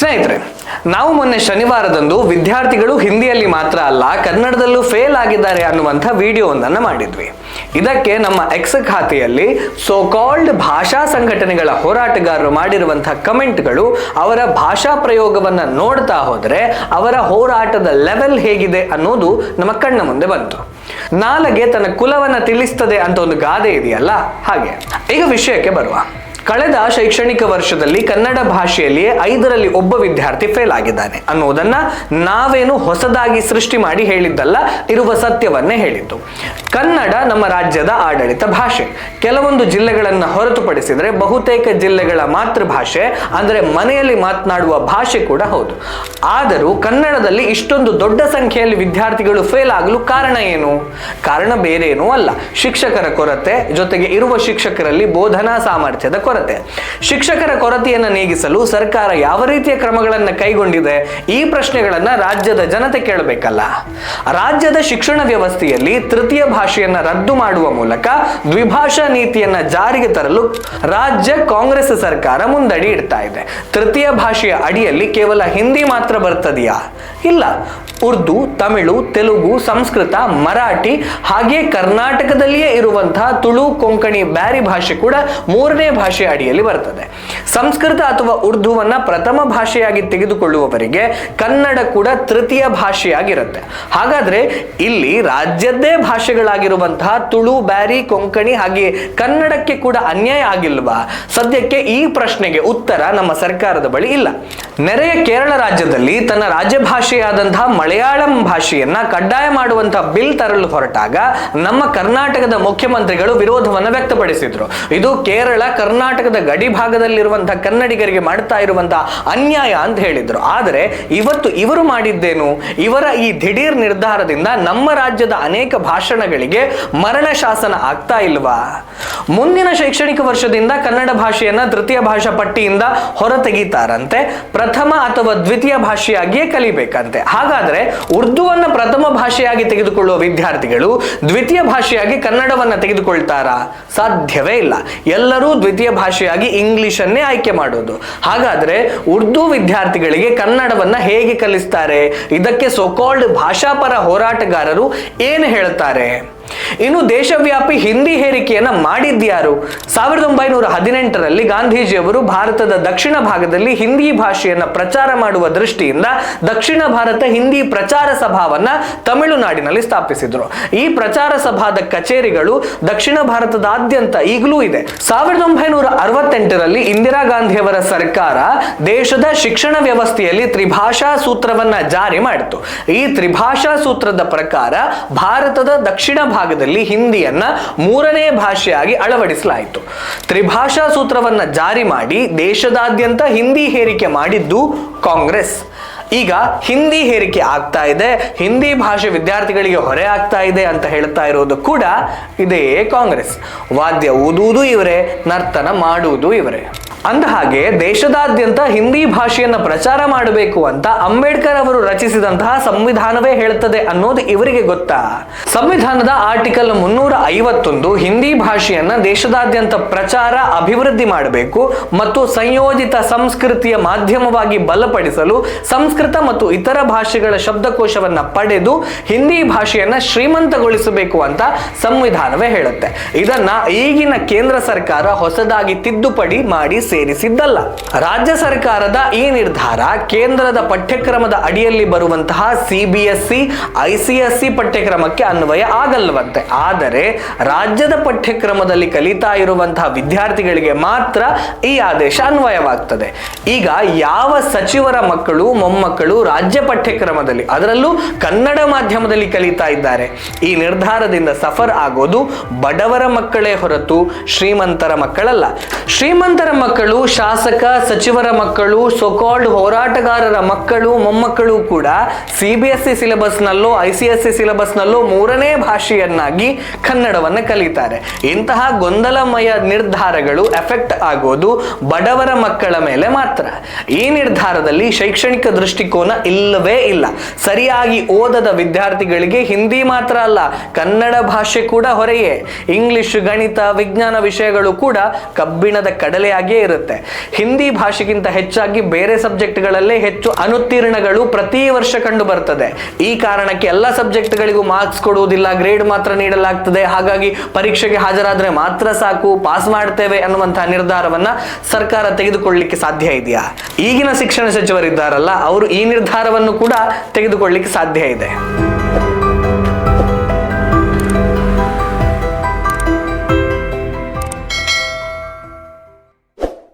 ಸ್ನೇಹಿತರೆ, ನಾವು ಮೊನ್ನೆ ಶನಿವಾರದಂದು ವಿದ್ಯಾರ್ಥಿಗಳು ಹಿಂದಿಯಲ್ಲಿ ಮಾತ್ರ ಅಲ್ಲ ಕನ್ನಡದಲ್ಲೂ ಫೇಲ್ ಆಗಿದ್ದಾರೆ ಅನ್ನುವಂಥ ವಿಡಿಯೋವೊಂದನ್ನು ಮಾಡಿದ್ವಿ. ಇದಕ್ಕೆ ನಮ್ಮ ಎಕ್ಸ್ ಖಾತೆಯಲ್ಲಿ ಸೋ ಕಾಲ್ಡ್ ಭಾಷಾ ಸಂಘಟನೆಗಳ ಹೋರಾಟಗಾರರು ಮಾಡಿರುವಂತಹ ಕಮೆಂಟ್ಗಳು ಅವರ ಭಾಷಾ ಪ್ರಯೋಗವನ್ನ ನೋಡ್ತಾ ಹೋದ್ರೆ ಅವರ ಹೋರಾಟದ ಲೆವೆಲ್ ಹೇಗಿದೆ ಅನ್ನೋದು ನಮ್ಮ ಕಣ್ಣ ಮುಂದೆ ಬಂತು. ನಾಲಗೆ ತನ್ನ ಕುಲವನ್ನ ತಿಳಿಸ್ತದೆ ಅಂತ ಒಂದು ಗಾದೆ ಇದೆಯಲ್ಲ, ಹಾಗೆ. ಈಗ ವಿಷಯಕ್ಕೆ ಬರುವ. ಕಳೆದ ಶೈಕ್ಷಣಿಕ ವರ್ಷದಲ್ಲಿ ಕನ್ನಡ ಭಾಷೆಯಲ್ಲಿ 5ರಲ್ಲಿ ಒಬ್ಬ ವಿದ್ಯಾರ್ಥಿ ಫೇಲ್ ಆಗಿದ್ದಾನೆ ಅನ್ನೋದನ್ನ ನಾವೇನು ಹೊಸದಾಗಿ ಸೃಷ್ಟಿ ಮಾಡಿ ಹೇಳಿದ್ದಲ್ಲ, ಇರುವ ಸತ್ಯವನ್ನೇ ಹೇಳಿದ್ದು. ಕನ್ನಡ ನಮ್ಮ ರಾಜ್ಯದ ಆಡಳಿತ ಭಾಷೆ. ಕೆಲವೊಂದು ಜಿಲ್ಲೆಗಳನ್ನು ಹೊರತುಪಡಿಸಿದರೆ ಬಹುತೇಕ ಜಿಲ್ಲೆಗಳ ಮಾತೃಭಾಷೆ, ಅಂದರೆ ಮನೆಯಲ್ಲಿ ಮಾತನಾಡುವ ಭಾಷೆ ಕೂಡ ಹೌದು. ಆದರೂ ಕನ್ನಡದಲ್ಲಿ ಇಷ್ಟೊಂದು ದೊಡ್ಡ ಸಂಖ್ಯೆಯಲ್ಲಿ ವಿದ್ಯಾರ್ಥಿಗಳು ಫೇಲ್ ಆಗಲು ಕಾರಣ ಏನು? ಕಾರಣ ಬೇರೇನೂ ಅಲ್ಲ, ಶಿಕ್ಷಕರ ಕೊರತೆ, ಜೊತೆಗೆ ಇರುವ ಶಿಕ್ಷಕರಲ್ಲಿ ಬೋಧನಾ ಸಾಮರ್ಥ್ಯದ ಕೊರತೆ. ಶಿಕ್ಷಕರ ಕೊರತೆಯನ್ನು ನೀಗಿಸಲು ಸರ್ಕಾರ ಯಾವ ರೀತಿಯ ಕ್ರಮಗಳನ್ನು ಕೈಗೊಂಡಿದೆ? ಈ ಪ್ರಶ್ನೆಗಳನ್ನ ರಾಜ್ಯದ ಜನತೆ ಕೇಳಬೇಕಲ್ಲ. ರಾಜ್ಯದ ಶಿಕ್ಷಣ ವ್ಯವಸ್ಥೆಯಲ್ಲಿ ತೃತೀಯ ಭಾಷೆಯನ್ನ ರದ್ದು ಮಾಡುವ ಮೂಲಕ ದ್ವಿಭಾಷಾ ನೀತಿಯನ್ನ ಜಾರಿಗೆ ತರಲು ರಾಜ್ಯ ಕಾಂಗ್ರೆಸ್ ಸರ್ಕಾರ ಮುಂದಡಿ ಇಡ್ತಾ ಇದೆ. ತೃತೀಯ ಭಾಷೆಯ ಅಡಿಯಲ್ಲಿ ಕೇವಲ ಹಿಂದಿ ಮಾತ್ರ ಬರ್ತದೆಯಾ? ಇಲ್ಲ, ಉರ್ದು, ತಮಿಳು, ತೆಲುಗು, ಸಂಸ್ಕೃತ, ಮರಾಠಿ, ಹಾಗೆ ಕರ್ನಾಟಕದಲ್ಲಿಯೇ ಇರುವಂತಹ ತುಳು, ಕೊಂಕಣಿ, ಬ್ಯಾರಿ ಭಾಷೆ ಕೂಡ 3ನೇ ಭಾಷೆಯ ಅಡಿಯಲ್ಲಿ ಬರ್ತದೆ. ಸಂಸ್ಕೃತ ಅಥವಾ ಉರ್ದುವನ್ನ ಪ್ರಥಮ ಭಾಷೆಯಾಗಿ ತೆಗೆದುಕೊಳ್ಳುವವರಿಗೆ ಕನ್ನಡ ಕೂಡ ತೃತೀಯ ಭಾಷೆಯಾಗಿರುತ್ತೆ. ಹಾಗಾದ್ರೆ ಇಲ್ಲಿ ರಾಜ್ಯದ್ದೇ ಭಾಷೆಗಳಾಗಿರುವಂತಹ ತುಳು, ಬ್ಯಾರಿ, ಕೊಂಕಣಿ ಹಾಗೆ ಕನ್ನಡಕ್ಕೆ ಕೂಡ ಅನ್ಯಾಯ ಆಗಿಲ್ವಾ? ಸದ್ಯಕ್ಕೆ ಈ ಪ್ರಶ್ನೆಗೆ ಉತ್ತರ ನಮ್ಮ ಸರ್ಕಾರದ ಬಳಿ ಇಲ್ಲ. ನೆರೆಯ ಕೇರಳ ರಾಜ್ಯದಲ್ಲಿ ತನ್ನ ರಾಜ್ಯ ಭಾಷೆಯಾದಂತಹ ಮಲಯಾಳಂ ಭಾಷೆಯನ್ನ ಕಡ್ಡಾಯ ಮಾಡುವಂತಹ ಬಿಲ್ ತರಲು ಹೊರಟಾಗ ನಮ್ಮ ಕರ್ನಾಟಕದ ಮುಖ್ಯಮಂತ್ರಿಗಳು ವಿರೋಧವನ್ನು ವ್ಯಕ್ತಪಡಿಸಿದ್ರು. ಇದು ಕೇರಳ ಕರ್ನಾಟಕದ ಗಡಿ ಭಾಗದಲ್ಲಿರುವಂತಹ ಕನ್ನಡಿಗರಿಗೆ ಮಾಡ್ತಾ ಇರುವಂತಹ ಅನ್ಯಾಯ ಅಂತ ಹೇಳಿದ್ರು. ಆದರೆ ಇವತ್ತು ಇವರು ಮಾಡಿದ್ದೇನು? ಇವರ ಈ ದಿಢೀರ್ ನಿರ್ಧಾರದಿಂದ ನಮ್ಮ ರಾಜ್ಯದ ಅನೇಕ ಭಾಷಣಗಳಿಗೆ ಮರಣ ಶಾಸನ ಆಗ್ತಾ ಇಲ್ವಾ? ಮುಂದಿನ ಶೈಕ್ಷಣಿಕ ವರ್ಷದಿಂದ ಕನ್ನಡ ಭಾಷೆಯನ್ನ ತೃತೀಯ ಭಾಷಾ ಪಟ್ಟಿಯಿಂದ ಹೊರತೆಗೀತಾರಂತೆ. ಪ್ರಥಮ ಅಥವಾ ದ್ವಿತೀಯ ಭಾಷೆಯಾಗಿಯೇ ಕಲಿಬೇಕಂತೆ. ಹಾಗಾದ್ರೆ ಉರ್ದುವನ್ನ ಪ್ರಥಮ ಭಾಷೆಯಾಗಿ ತೆಗೆದುಕೊಳ್ಳುವ ವಿದ್ಯಾರ್ಥಿಗಳು ದ್ವಿತೀಯ ಭಾಷೆಯಾಗಿ ಕನ್ನಡವನ್ನ ತೆಗೆದುಕೊಳ್ತಾರಾ? ಸಾಧ್ಯವೇ ಇಲ್ಲ. ಎಲ್ಲರೂ ದ್ವಿತೀಯ ಭಾಷೆಯಾಗಿ ಇಂಗ್ಲಿಷನ್ನೇ ಆಯ್ಕೆ ಮಾಡೋದು. ಹಾಗಾದ್ರೆ ಉರ್ದು ವಿದ್ಯಾರ್ಥಿಗಳಿಗೆ ಕನ್ನಡವನ್ನ ಹೇಗೆ ಕಲಿಸ್ತಾರೆ? ಇದಕ್ಕೆ ಸೋಕಾಲ್ಡ್ ಭಾಷಾಪರ ಹೋರಾಟಗಾರರು ಏನು ಹೇಳ್ತಾರೆ? ಇನ್ನು ದೇಶವ್ಯಾಪಿ ಹಿಂದಿ ಹೇರಿಕೆಯನ್ನ ಮಾಡಿದ್ಯಾರು? 1918ರಲ್ಲಿ ಗಾಂಧೀಜಿಯವರು ಭಾರತದ ದಕ್ಷಿಣ ಭಾಗದಲ್ಲಿ ಹಿಂದಿ ಭಾಷೆಯನ್ನ ಪ್ರಚಾರ ಮಾಡುವ ದೃಷ್ಟಿಯಿಂದ ದಕ್ಷಿಣ ಭಾರತ ಹಿಂದಿ ಪ್ರಚಾರ ಸಭಾವನ್ನ ತಮಿಳುನಾಡಿನಲ್ಲಿ ಸ್ಥಾಪಿಸಿದ್ರು. ಈ ಪ್ರಚಾರ ಸಭಾದ ಕಚೇರಿಗಳು ದಕ್ಷಿಣ ಭಾರತದಾದ್ಯಂತ ಈಗಲೂ ಇದೆ. 1968ರಲ್ಲಿ ಇಂದಿರಾ ಗಾಂಧಿಯವರ ಸರ್ಕಾರ ದೇಶದ ಶಿಕ್ಷಣ ವ್ಯವಸ್ಥೆಯಲ್ಲಿ ತ್ರಿಭಾಷಾ ಸೂತ್ರವನ್ನ ಜಾರಿ ಮಾಡಿತು. ಈ ತ್ರಿಭಾಷಾ ಸೂತ್ರದ ಪ್ರಕಾರ ಭಾರತದ ದಕ್ಷಿಣ ಭಾಗದಲ್ಲಿ ಹಿಂದಿಯನ್ನ 3ನೇ ಭಾಷೆಯಾಗಿ ಅಳವಡಿಸಲಾಯಿತು. ತ್ರಿಭಾಷಾ ಸೂತ್ರವನ್ನ ಜಾರಿ ಮಾಡಿ ದೇಶದಾದ್ಯಂತ ಹಿಂದಿ ಹೇರಿಕೆ ಮಾಡಿದ್ದು ಕಾಂಗ್ರೆಸ್. ಈಗ ಹಿಂದಿ ಹೇರಿಕೆ ಆಗ್ತಾ ಇದೆ, ಹಿಂದಿ ಭಾಷೆ ವಿದ್ಯಾರ್ಥಿಗಳಿಗೆ ಹೊರೆ ಆಗ್ತಾ ಇದೆ ಅಂತ ಹೇಳ್ತಾ ಇರೋದು ಕೂಡ ಇದೇ ಕಾಂಗ್ರೆಸ್. ವಾದ್ಯ ಊದುವುದು ಇವರೇ, ನರ್ತನ ಮಾಡುವುದು ಇವರೇ. ಅಂದ ಹಾಗೆ ದೇಶದಾದ್ಯಂತ ಹಿಂದಿ ಭಾಷೆಯನ್ನು ಪ್ರಚಾರ ಮಾಡಬೇಕು ಅಂತ ಅಂಬೇಡ್ಕರ್ ಅವರು ರಚಿಸಿದಂತಹ ಸಂವಿಧಾನವೇ ಹೇಳ್ತದೆ ಅನ್ನೋದು ಇವರಿಗೆ ಗೊತ್ತಾ? ಸಂವಿಧಾನದ ಆರ್ಟಿಕಲ್ 351 ಹಿಂದಿ ಭಾಷೆಯನ್ನ ದೇಶದಾದ್ಯಂತ ಪ್ರಚಾರ, ಅಭಿವೃದ್ಧಿ ಮಾಡಬೇಕು ಮತ್ತು ಸಂಯೋಜಿತ ಸಂಸ್ಕೃತಿಯ ಮಾಧ್ಯಮವಾಗಿ ಬಲಪಡಿಸಲು ಸಂಸ್ಕೃತ ಮತ್ತು ಇತರ ಭಾಷೆಗಳ ಶಬ್ದಕೋಶವನ್ನ ಪಡೆದು ಹಿಂದಿ ಭಾಷೆಯನ್ನ ಶ್ರೀಮಂತಗೊಳಿಸಬೇಕು ಅಂತ ಸಂವಿಧಾನವೇ ಹೇಳುತ್ತೆ. ಇದನ್ನ ಈಗಿನ ಕೇಂದ್ರ ಸರ್ಕಾರ ಹೊಸದಾಗಿ ತಿದ್ದುಪಡಿ ಮಾಡಿ ಸೇರಿಸಿದ್ದಲ್ಲ. ರಾಜ್ಯ ಸರ್ಕಾರದ ಈ ನಿರ್ಧಾರ ಕೇಂದ್ರದ ಪಠ್ಯಕ್ರಮದ ಅಡಿಯಲ್ಲಿ ಬರುವಂತಹ CBSE, ICSE ಪಠ್ಯಕ್ರಮಕ್ಕೆ ಅನ್ವಯ ಆಗಲ್ವಂತೆ. ಆದರೆ ರಾಜ್ಯದ ಪಠ್ಯಕ್ರಮದಲ್ಲಿ ಕಲಿತಾ ಇರುವಂತಹ ವಿದ್ಯಾರ್ಥಿಗಳಿಗೆ ಮಾತ್ರ ಈ ಆದೇಶ ಅನ್ವಯವಾಗ್ತದೆ. ಈಗ ಯಾವ ಸಚಿವರ ಮಕ್ಕಳು, ಮೊಮ್ಮಕ್ಕಳು ರಾಜ್ಯ ಪಠ್ಯಕ್ರಮದಲ್ಲಿ, ಅದರಲ್ಲೂ ಕನ್ನಡ ಮಾಧ್ಯಮದಲ್ಲಿ ಕಲಿತಾ ಇದ್ದಾರೆ? ಈ ನಿರ್ಧಾರದಿಂದ ಸಫರ್ ಆಗೋದು ಬಡವರ ಮಕ್ಕಳೇ ಹೊರತು ಶ್ರೀಮಂತರ ಮಕ್ಕಳಲ್ಲ. ಶ್ರೀಮಂತರ ಮಕ್ಕಳು, ಶಾಸಕ, ಸಚಿವರ ಮಕ್ಕಳು, ಸೋಕಾಲ್ಡ್ ಹೋರಾಟಗಾರರ ಮಕ್ಕಳು, ಮೊಮ್ಮಕ್ಕಳು ಕೂಡ CBSE ಸಿಲೆಬಸ್ನಲ್ಲೋ ICSE ಸಿಲೆಬಸ್ನಲ್ಲೋ 3ನೇ ಭಾಷೆಯನ್ನಾಗಿ ಕನ್ನಡವನ್ನು ಕಲಿತಾರೆ. ಇಂತಹ ಗೊಂದಲಮಯ ನಿರ್ಧಾರಗಳು ಎಫೆಕ್ಟ್ ಆಗೋದು ಬಡವರ ಮಕ್ಕಳ ಮೇಲೆ ಮಾತ್ರ. ಈ ನಿರ್ಧಾರದಲ್ಲಿ ಶೈಕ್ಷಣಿಕ ದೃಷ್ಟಿಕೋನ ಇಲ್ಲವೇ ಇಲ್ಲ. ಸರಿಯಾಗಿ ಓದದ ವಿದ್ಯಾರ್ಥಿಗಳಿಗೆ ಹಿಂದಿ ಮಾತ್ರ ಅಲ್ಲ, ಕನ್ನಡ ಭಾಷೆ ಕೂಡ ಹೊರೆಯೇ. ಇಂಗ್ಲಿಷ್, ಗಣಿತ, ವಿಜ್ಞಾನ ವಿಷಯಗಳು ಕೂಡ ಕಬ್ಬಿಣದ ಕಡಲೆಯಾಗಿಯೇ ಇರುತ್ತೆ. ಹಿಂದಿ ಭಾಷೆಗಿಂತ ಹೆಚ್ಚಾಗಿ ಬೇರೆ ಸಬ್ಜೆಕ್ಟ್ಗಳಲ್ಲೇ ಹೆಚ್ಚು ಅನುತ್ತೀರ್ಣಗಳು ಪ್ರತಿ ವರ್ಷ ಕಂಡು ಬರ್ತದೆ. ಈ ಕಾರಣಕ್ಕೆ ಎಲ್ಲ ಸಬ್ಜೆಕ್ಟ್ಗಳಿಗೂ ಮಾರ್ಕ್ಸ್ ಕೊಡುವುದಿಲ್ಲ, ಗ್ರೇಡ್ ಮಾತ್ರ ನೀಡಲಾಗ್ತದೆ. ಹಾಗಾಗಿ ಪರೀಕ್ಷೆಗೆ ಹಾಜರಾದ್ರೆ ಮಾತ್ರ ಸಾಕು, ಪಾಸ್ ಮಾಡ್ತೇವೆ ಅನ್ನುವಂತಹ ನಿರ್ಧಾರವನ್ನ ಸರ್ಕಾರ ತೆಗೆದುಕೊಳ್ಳಲಿಕ್ಕೆ ಸಾಧ್ಯ ಇದೆಯಾ? ಈಗಿನ ಶಿಕ್ಷಣ ಸಚಿವರಿದ್ದಾರಲ್ಲ, ಅವರು ಈ ನಿರ್ಧಾರವನ್ನು ಕೂಡ ತೆಗೆದುಕೊಳ್ಳಲಿಕ್ಕೆ ಸಾಧ್ಯ ಇದೆ.